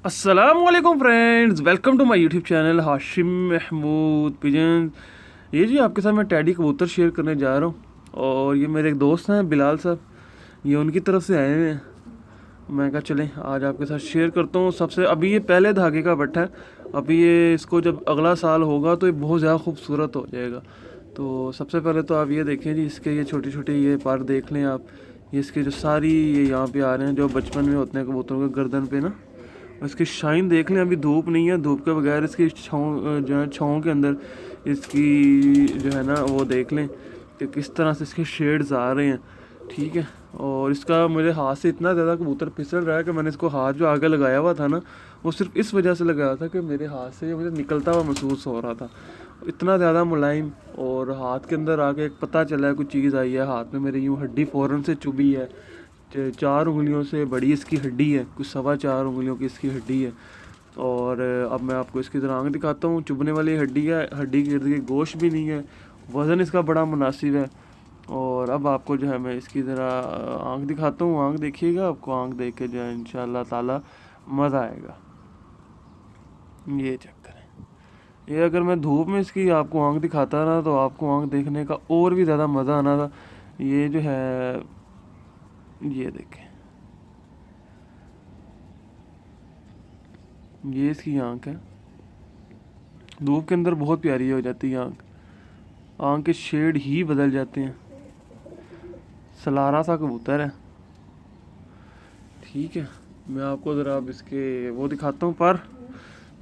अस्सलामुअलैकुम friends, welcome to my YouTube channel Hashim Mahmood pigeon. ये जी आपके साथ मैं टैडी कबूतर शेयर करने जा रहा हूँ और ये मेरे एक दोस्त हैं बिलाल साहब, ये उनकी तरफ से आए हुए हैं। मैं कहा चलें आज आपके साथ शेयर करता हूँ। सबसे अभी ये पहले धागे का बट्टा है, अभी ये इसको जब अगला साल होगा तो ये बहुत ज़्यादा खूबसूरत हो जाएगा। तो सबसे पहले तो आप ये देखें जी, इसके ये छोटे छोटे ये पर देख लें आप। ये इसके जो सारी ये यहाँ पे आ रहे हैं जो बचपन में होते हैं कबूतरों के गर्दन पे ना, इसकी शाइन देख लें। अभी धूप नहीं है, धूप के बगैर इसकी छाँव जो है छाँव के अंदर इसकी जो है ना वो देख लें कि किस तरह से इसके शेड्स आ रहे हैं। ठीक है, और इसका मेरे हाथ से इतना ज़्यादा कबूतर फिसल रहा है कि मैंने इसको हाथ जो आगे लगाया हुआ था ना, वो सिर्फ इस वजह से लगाया था कि मेरे हाथ से मुझे निकलता हुआ महसूस हो रहा था। इतना ज़्यादा मुलायम, और हाथ के अंदर आके एक पता चला है कुछ चीज़ आई है हाथ में मेरे, यूँ हड्डी फ़ौरन से चुभी है। 4 उंगलियों से बड़ी इसकी हड्डी है, कुछ 4.25 उंगलियों की इसकी हड्डी है। और अब मैं आपको इसकी तरह आँख दिखाता हूँ। चुभने वाली हड्डी है, हड्डी के इर्द गिर्द गोश्त भी नहीं है, वज़न इसका बड़ा मुनासिब है। और अब आपको जो है मैं इसकी ज़रा आँख दिखाता हूँ। आँख देखिएगा, आपको आँख देख के जो है इंशाअल्लाह ताला मज़ा आएगा। ये चक्कर है, ये अगर मैं धूप में इसकी आपको आँख दिखाता ना तो आपको आँख देखने का और भी ज़्यादा मज़ा आना था। ये जो है ये देखें, ये इसकी आँख है। धूप के अंदर बहुत प्यारी हो जाती है आँख, आँख के शेड ही बदल जाते हैं। सलारा सा कबूतर है। ठीक है, मैं आपको ज़रा अब इसके वो दिखाता हूँ। पर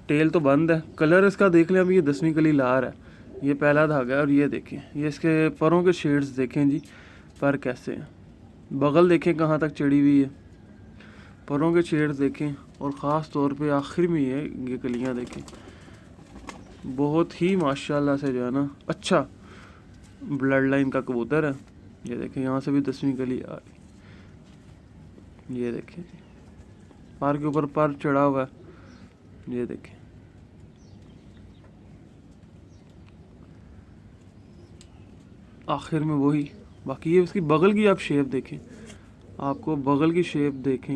टेल तो बंद है, कलर इसका देख लें। अभी ये 10वीं कली लार है, ये पहला धागा है। और ये देखें, ये इसके परों के शेड्स देखें जी, पर कैसे हैं। बगल देखें कहाँ तक चढ़ी हुई है, परों के शेड्स देखें, और ख़ास तौर पे आखिर में ये कलियाँ देखें। बहुत ही माशाल्लाह से जो है ना अच्छा ब्लड लाइन का कबूतर है। ये देखें, यहाँ से भी 10वीं कली आ रही। ये देखें जी, पर के ऊपर पर चढ़ा हुआ है। ये देखें, आखिर में वही। बाकी ये उसकी बगल की आप शेप देखें, आपको बगल की शेप देखें।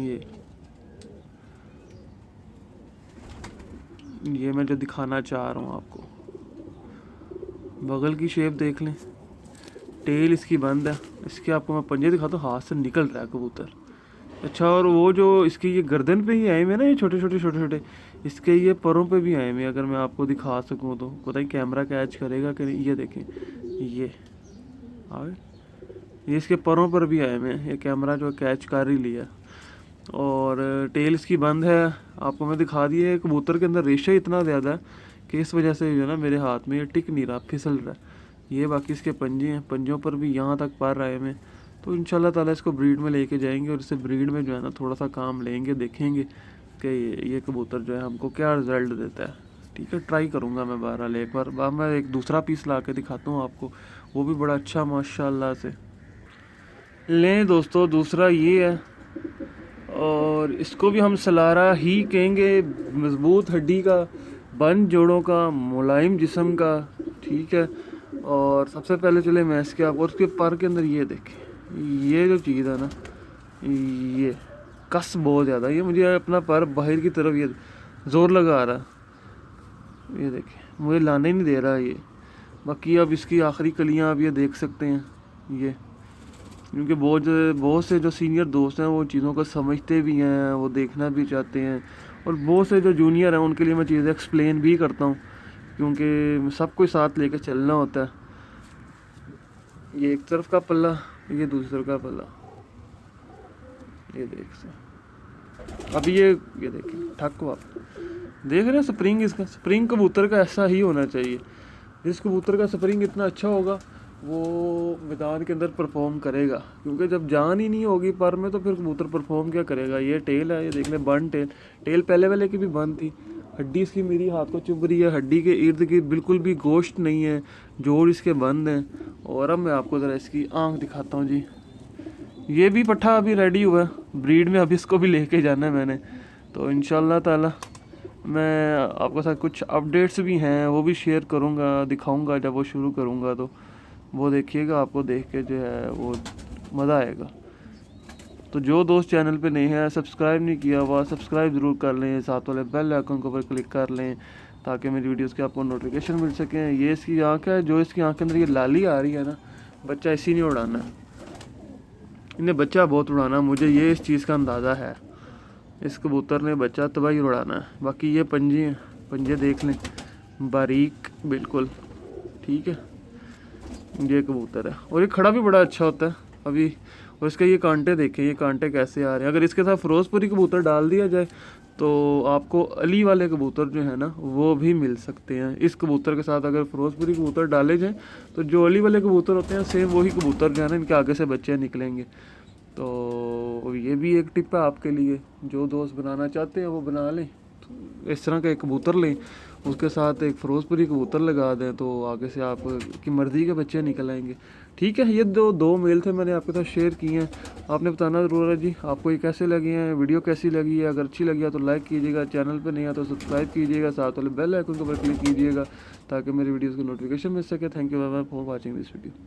ये मैं जो दिखाना चाह रहा हूँ आपको, बगल की शेप देख लें। टेल इसकी बंद है, इसके आपको मैं पंजे दिखाता हूँ, हाथ से निकल रहा है कबूतर। अच्छा, और वो जो इसकी ये गर्दन पे ही आए हुए ना, ये छोटे छोटे इसके ये परों पे भी आए हुए। अगर मैं आपको दिखा सकूँ तो पता नहीं कैमरा कैच करेगा कि नहीं। ये देखें, ये आगे ये इसके परों पर भी आए हुए हैं, ये कैमरा जो कैच कर ही लिया। और टेल इसकी बंद है, आपको मैं दिखा दिए। कबूतर के अंदर रेशा इतना ज़्यादा है कि इस वजह से जो है ना मेरे हाथ में ये टिक नहीं रहा, फिसल रहा है। ये बाकी इसके पंजे हैं, पंजों पर भी यहाँ तक पर आए हुए। तो इंशाल्लाह ताला इसको ब्रीड में लेके जाएंगे और इससे ब्रीड में जो है ना थोड़ा सा काम लेंगे, देखेंगे कि ये कबूतर जो है हमको क्या रिज़ल्ट देता है। ठीक है, ट्राई करूँगा मैं बहरहाल एक बार। मैं एक दूसरा पीस ला के दिखाता हूँ आपको, वो भी बड़ा अच्छा माशाल्लाह से। लें दोस्तों, दूसरा ये है, और इसको भी हम सलारा ही कहेंगे। मज़बूत हड्डी का, बंद जोड़ों का, मुलायम जिस्म का। ठीक है, और सबसे पहले चले मैं इसके आपको उसके पर के अंदर ये देखें। ये जो चीज़ है ना, ये कस बहुत ज़्यादा, ये मुझे अपना पर बाहर की तरफ ये ज़ोर लगा रहा है। ये देखें, मुझे लाने ही नहीं दे रहा ये। बाकी अब इसकी आखिरी कलियां आप ये देख सकते हैं। ये क्योंकि बहुत से जो सीनियर दोस्त हैं वो चीज़ों को समझते भी हैं, वो देखना भी चाहते हैं, और बहुत से जो जूनियर हैं उनके लिए मैं चीज़ें एक्सप्लेन भी करता हूँ, क्योंकि सबको साथ लेकर चलना होता है। ये एक तरफ का पल्ला, ये दूसरी तरफ का पल्ला। ये देख सकते अभी ये देखिए ठक हुआ, देख रहे हैं स्प्रिंग। इसका स्प्रिंग कबूतर का ऐसा ही होना चाहिए। जिस कबूतर का स्प्रिंग इतना अच्छा होगा वो मैदान के अंदर परफॉर्म करेगा, क्योंकि जब जान ही नहीं होगी पर में तो फिर कबूतर परफॉर्म क्या करेगा। ये टेल है, ये देख लें बंद टेल। टेल पहले वाले की भी बंद थी, हड्डी इसकी मेरी हाथ को चुभ रही है, हड्डी के इर्द गिर्द बिल्कुल भी गोश्त नहीं है, जोड़ इसके बंद हैं। और अब मैं आपको ज़रा इसकी आँख दिखाता हूँ जी। ये भी पट्ठा अभी रेडी हुआ है ब्रीड में, अभी इसको भी लेके जाना है मैंने। तो इंशाल्लाह ताला मैं आपके साथ कुछ अपडेट्स भी हैं वो भी शेयर करूँगा, दिखाऊँगा जब वो शुरू करूँगा। तो वो देखिएगा, आपको देख के जो है वो मज़ा आएगा। तो जो दोस्त चैनल पे नए हैं, सब्सक्राइब नहीं किया हुआ, सब्सक्राइब ज़रूर कर लें, साथ वाले बेल आइकन के ऊपर क्लिक कर लें ताकि मेरी वीडियोस की आपको नोटिफिकेशन मिल सकें। ये इसकी आँख है, जो इसकी आँख के अंदर ये लाली आ रही है ना, बच्चा इसी नहीं उड़ाना है, इन्हें बच्चा बहुत उड़ाना, मुझे ये इस चीज़ का अंदाज़ा है। इस कबूतर ने बच्चा तबाही उड़ाना है। बाकी ये पंजे हैं, पंजे देख लें, बारीक बिल्कुल, ठीक है। ये कबूतर है और ये खड़ा भी बड़ा अच्छा होता है अभी। और इसके ये कांटे देखें, ये कांटे कैसे आ रहे हैं। अगर इसके साथ फिरोजपुरी कबूतर डाल दिया जाए तो आपको अली वाले कबूतर जो है ना वो भी मिल सकते हैं। इस कबूतर के साथ अगर फिरोजपुरी कबूतर डाले जाएँ तो जो अली वाले कबूतर होते हैं सेम वही कबूतर जो है ना इनके आगे से बच्चे निकलेंगे। तो ये भी एक टिप है आपके लिए, जो दोस्त बनाना चाहते हैं वो बना लें। इस तरह का एक कबूतर लें, उसके साथ एक फिरोजपुरी कबूतर लगा दें तो आगे से आपकी मर्ज़ी के बच्चे निकल आएंगे। ठीक है, ये दो मेल थे मैंने आपके साथ शेयर किए हैं। आपने बताना ज़रूर है जी आपको ये कैसे लगे हैं, वीडियो कैसी लगी है। अगर अच्छी लगी है तो लाइक कीजिएगा, चैनल पर नहीं है तो सब्सक्राइब कीजिएगा, साथ वाले बेल आइकन के ऊपर क्लिक कीजिएगा ताकि मेरी वीडियोज़ की नोटिफिकेशन मिल सके। Thank you very much for watching this video.